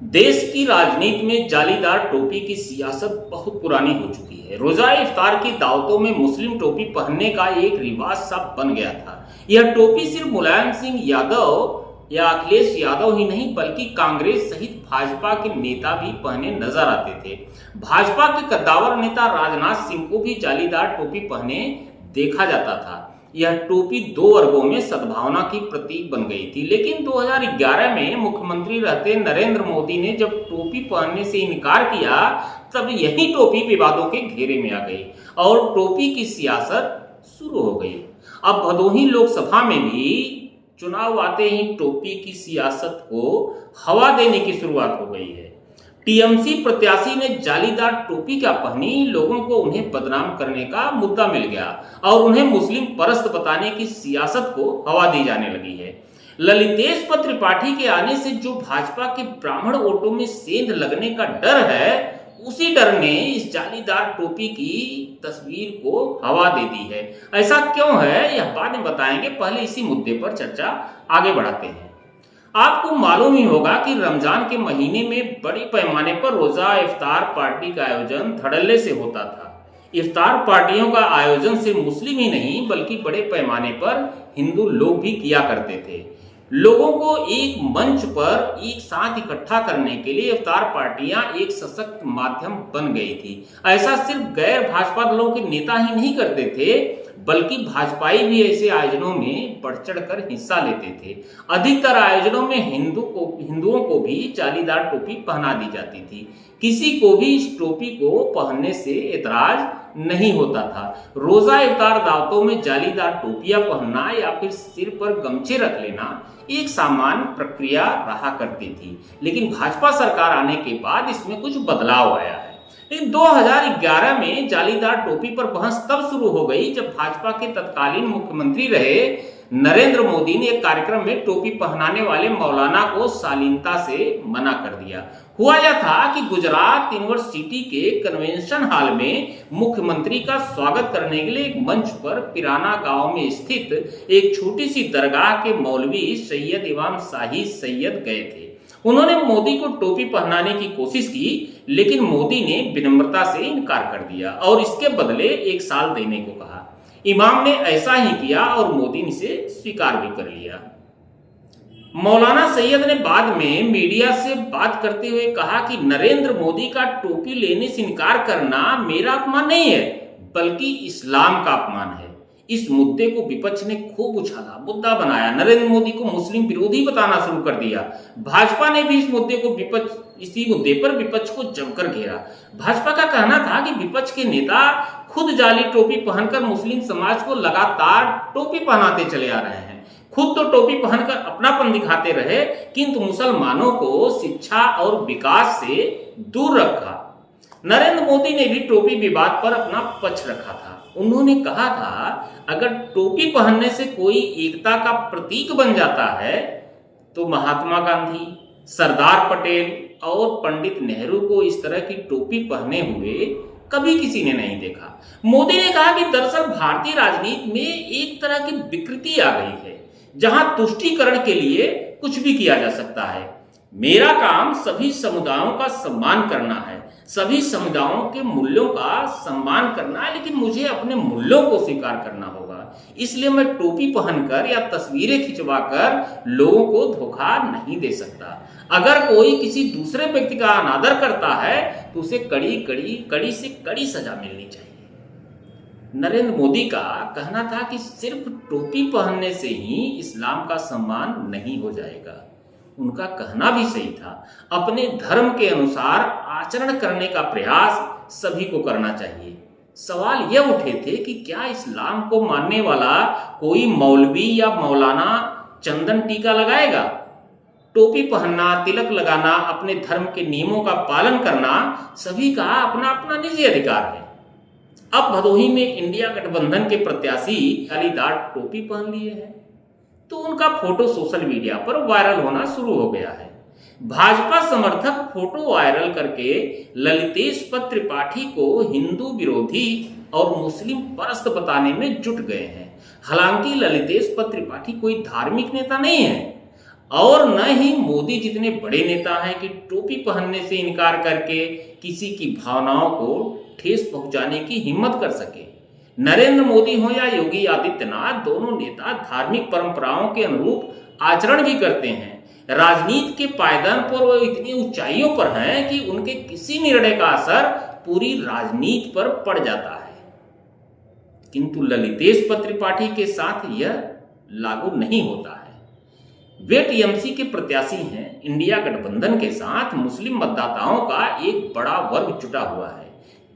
देश की राजनीति में जालीदार टोपी की सियासत बहुत पुरानी हो चुकी है। रोजा इफ्तार की दावतों में मुस्लिम टोपी पहनने का एक रिवाज सा बन गया था। यह टोपी सिर्फ मुलायम सिंह यादव या अखिलेश यादव ही नहीं बल्कि कांग्रेस सहित भाजपा के नेता भी पहने नजर आते थे। भाजपा के कद्दावर नेता राजनाथ सिंह को भी जालीदार टोपी पहने देखा जाता था। यह टोपी दो वर्गों में सद्भावना की प्रतीक बन गई थी, लेकिन 2011 में मुख्यमंत्री रहते नरेंद्र मोदी ने जब टोपी पहनने से इनकार किया तब यही टोपी विवादों के घेरे में आ गई और टोपी की सियासत शुरू हो गई। अब भदोही लोकसभा में भी चुनाव आते ही टोपी की सियासत को हवा देने की शुरुआत हो गई है। टीएमसी प्रत्याशी ने जालीदार टोपी क्या पहनी, लोगों को उन्हें बदनाम करने का मुद्दा मिल गया और उन्हें मुस्लिम परस्त बताने की सियासत को हवा दी जाने लगी है। ललितेश त्रिपाठी के आने से जो भाजपा के ब्राह्मण वोटों में सेंध लगने का डर है, उसी डर ने इस जालीदार टोपी की तस्वीर को हवा दे दी है। ऐसा क्यों है यह बाद में बताएंगे, पहले इसी मुद्दे पर चर्चा आगे बढ़ाते हैं। आपको मालूम ही होगा कि रमजान के महीने में बड़े पैमाने पर रोजा इफ्तार पार्टी का आयोजन धड़ल्ले से होता था। इफ्तार पार्टियों का आयोजन सिर्फ मुस्लिम ही नहीं बल्कि बड़े पैमाने पर हिंदू लोग भी किया करते थे। लोगों को एक मंच पर एक साथ इकट्ठा करने के लिए इफ्तार पार्टियां एक सशक्त माध्यम बन गई थी। ऐसा सिर्फ गैर भाजपा दलों के नेता ही नहीं करते थे बल्कि भाजपाई भी ऐसे आयोजनों में बढ़ चढ़ कर हिस्सा लेते थे। अधिकतर आयोजनों में हिंदुओं को भी जालीदार टोपी पहना दी जाती थी। किसी को भी इस टोपी को पहनने से एतराज नहीं होता था। रोजा इफ्तार दावतों में जालीदार टोपियां पहनना या फिर सिर पर गमछे रख लेना एक सामान्य प्रक्रिया रहा करती थी, लेकिन भाजपा सरकार आने के बाद इसमें कुछ बदलाव आया है। लेकिन 2011 में जालीदार टोपी पर बहस तब शुरू हो गई जब भाजपा के तत्कालीन मुख्यमंत्री रहे नरेंद्र मोदी ने एक कार्यक्रम में टोपी पहनाने वाले मौलाना को शालीनता से मना कर दिया। हुआ यह था कि गुजरात यूनिवर्सिटी के कन्वेंशन हॉल में मुख्यमंत्री का स्वागत करने के लिए एक मंच पर पिराना गांव में स्थित एक छोटी सी दरगाह के मौलवी सैयद इमाम शाही सैयद गए थे। उन्होंने मोदी को टोपी पहनाने की कोशिश की, लेकिन मोदी ने विनम्रता से इनकार कर दिया और इसके बदले 1 साल देने को कहा। इमाम ने ऐसा ही किया और मोदी ने इसे स्वीकार भी कर लिया। मौलाना सैयद ने बाद में मीडिया से बात करते हुए कहा कि नरेंद्र मोदी का टोपी लेने से इनकार करना मेरा अपमान नहीं है बल्कि इस्लाम का अपमान है। इस मुद्दे को विपक्ष ने खूब उछाला, मुद्दा बनाया, नरेंद्र मोदी को मुस्लिम विरोधी बताना शुरू कर दिया। भाजपा ने भी इसी मुद्दे पर विपक्ष को जमकर घेरा। भाजपा का कहना था कि विपक्ष के नेता खुद जाली टोपी पहनकर मुस्लिम समाज को लगातार टोपी पहनाते चले आ रहे हैं। खुद तो टोपी पहनकर अपनापन दिखाते रहे, किंतु मुसलमानों को शिक्षा और विकास से दूर रखा। नरेंद्र मोदी ने भी टोपी विवाद पर अपना पक्ष रखा था। उन्होंने कहा था, अगर टोपी पहनने से कोई एकता का प्रतीक बन जाता है तो महात्मा गांधी, सरदार पटेल और पंडित नेहरू को इस तरह की टोपी पहने हुए कभी किसी ने नहीं देखा। मोदी ने कहा कि दरअसल भारतीय राजनीति में एक तरह की विकृति आ गई है जहां तुष्टीकरण के लिए कुछ भी किया जा सकता है। मेरा काम सभी समुदायों का सम्मान करना है, सभी समुदायों के मूल्यों का सम्मान करना है, लेकिन मुझे अपने मूल्यों को स्वीकार करना होगा। इसलिए मैं टोपी पहनकर या तस्वीरें खिंचवाकर लोगों को धोखा नहीं दे सकता। अगर कोई किसी दूसरे व्यक्ति का अनादर करता है तो उसे कड़ी से कड़ी सजा मिलनी चाहिए। नरेंद्र मोदी का कहना था कि सिर्फ टोपी पहनने से ही इस्लाम का सम्मान नहीं हो जाएगा। उनका कहना भी सही था। अपने धर्म के अनुसार आचरण करने का प्रयास सभी को करना चाहिए। सवाल यह उठे थे कि क्या इस्लाम को मानने वाला कोई मौलवी या मौलाना चंदन टीका लगाएगा? टोपी पहनना, तिलक लगाना, अपने धर्म के नियमों का पालन करना सभी का अपना अपना निजी अधिकार है। अब भदोही में इंडिया गठबंधन के प्रत्याशी जालीदार टोपी पहन लिए हैं तो उनका फोटो सोशल मीडिया पर वायरल होना शुरू हो गया है। भाजपा समर्थक फोटो वायरल करके ललितेश त्रिपाठी को हिंदू विरोधी और मुस्लिम परस्त बताने में जुट गए हैं। हालांकि ललितेश त्रिपाठी कोई धार्मिक नेता नहीं है। और न ही मोदी जितने बड़े नेता हैं कि टोपी पहनने से इनकार करके किसी की भावनाओं को ठेस पहुंचाने की हिम्मत कर सके। नरेंद्र मोदी हो या योगी आदित्यनाथ, दोनों नेता धार्मिक परंपराओं के अनुरूप आचरण भी करते हैं। राजनीति के पायदान पर वो इतनी ऊंचाइयों पर हैं कि उनके किसी निर्णय का असर पूरी राजनीति पर पड़ जाता है। किंतु ललितेश त्रिपाठी के साथ यह लागू नहीं होता है। वे टीएमसी के प्रत्याशी हैं। इंडिया गठबंधन के साथ मुस्लिम मतदाताओं का एक बड़ा वर्ग जुटा हुआ है।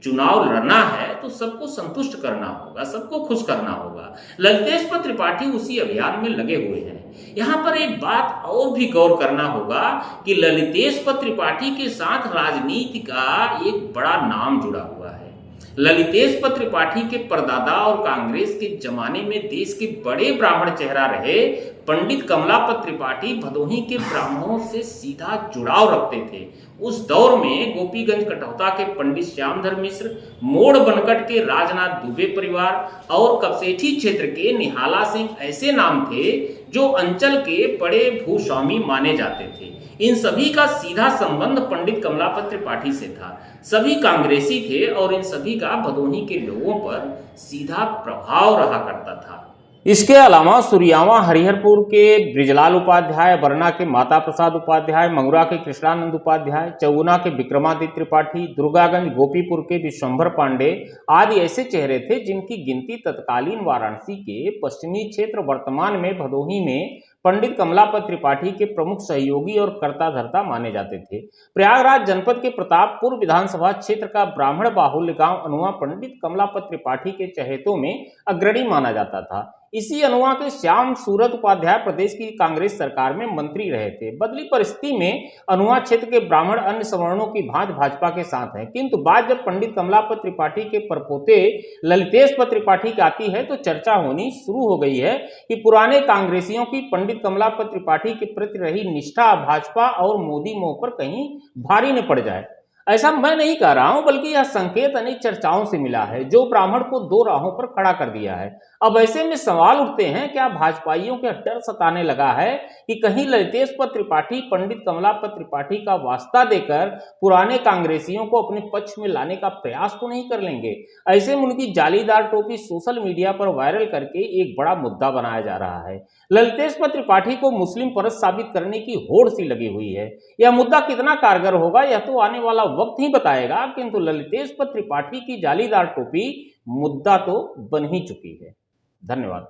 चुनाव लड़ना है तो सबको संतुष्ट करना होगा, सबको खुश करना होगा। ललितेश त्रिपाठी उसी अभियान में लगे हुए हैं। यहाँ पर एक बात और भी गौर करना होगा कि ललितेश त्रिपाठी के साथ राजनीति का एक बड़ा नाम जुड़ा हुआ है। ललितेश त्रिपाठी के परदादा और कांग्रेस के जमाने में देश के बड़े ब्राह्मण चेहरा रहे पंडित कमलापत त्रिपाठी भदोही के ब्राह्मणों से सीधा जुड़ाव रखते थे। उस दौर में गोपीगंज कटौता के पंडित श्यामधर मिश्र, मोड़ बनकट के राजनाथ दुबे परिवार और कपसेठी क्षेत्र के निहाला सिंह ऐसे नाम थे जो अंचल के बड़े भूस्वामी माने जाते थे। इन सभी का सीधा संबंध पंडित कमलापत त्रिपाठी से था। सभी कांग्रेसी थे और इन सभी का भदोही के लोगों पर सीधा प्रभाव रहा करता था। इसके अलावा सुरियावा हरिहरपुर के ब्रिजलाल उपाध्याय, बरना के माता प्रसाद उपाध्याय, मंगुरा के कृष्णानंद उपाध्याय, चौगुना के विक्रमादित्य त्रिपाठी, दुर्गागंज गोपीपुर के विश्वंभर पांडे आदि ऐसे चेहरे थे जिनकी गिनती तत्कालीन वाराणसी के पश्चिमी क्षेत्र वर्तमान में भदोही में पंडित कमलापत त्रिपाठी के प्रमुख सहयोगी और कर्ता धर्ता माने जाते थे। प्रयागराज जनपद के प्रतापपुर विधानसभा क्षेत्र का ब्राह्मण बाहुल्य गांव अनुआ पंडित कमलापत त्रिपाठी के चहेतों में अग्रणी माना जाता था। इसी अनुआ के श्याम सूरत उपाध्याय प्रदेश की कांग्रेस सरकार में मंत्री रहे थे। बदली परिस्थिति में अनुआ क्षेत्र के ब्राह्मण अन्य सवर्णों की भांति भाजपा के साथ हैं, किंतु बात जब पंडित कमलापत त्रिपाठी के परपोते ललितेश त्रिपाठी की आती है तो चर्चा होनी शुरू हो गई है कि पुराने कांग्रेसियों की पंडित कमलापत त्रिपाठी के प्रति रही निष्ठा भाजपा और मोदी मोह पर कहीं भारी न पड़ जाए। ऐसा मैं नहीं कह रहा हूं, बल्कि यह संकेत अनेक चर्चाओं से मिला है जो ब्राह्मण को दो राहों पर खड़ा कर दिया है। अब ऐसे में सवाल उठते हैं, क्या भाजपाइयों का डर सताने लगा है कि कहीं ललितेश त्रिपाठी पंडित कमलापत त्रिपाठी का वास्ता देकर पुराने कांग्रेसियों को अपने पक्ष में लाने का प्रयास तो नहीं कर लेंगे। ऐसे में उनकी जालीदार टोपी सोशल मीडिया पर वायरल करके एक बड़ा मुद्दा बनाया जा रहा है। ललितेश त्रिपाठी को मुस्लिम परस्त साबित करने की होड़ सी लगी हुई है। यह मुद्दा कितना कारगर होगा यह तो आने वाला वक्त ही बताएगा, किंतु ललितेश त्रिपाठी की जालीदार टोपी मुद्दा तो बन ही चुकी है। धन्यवाद।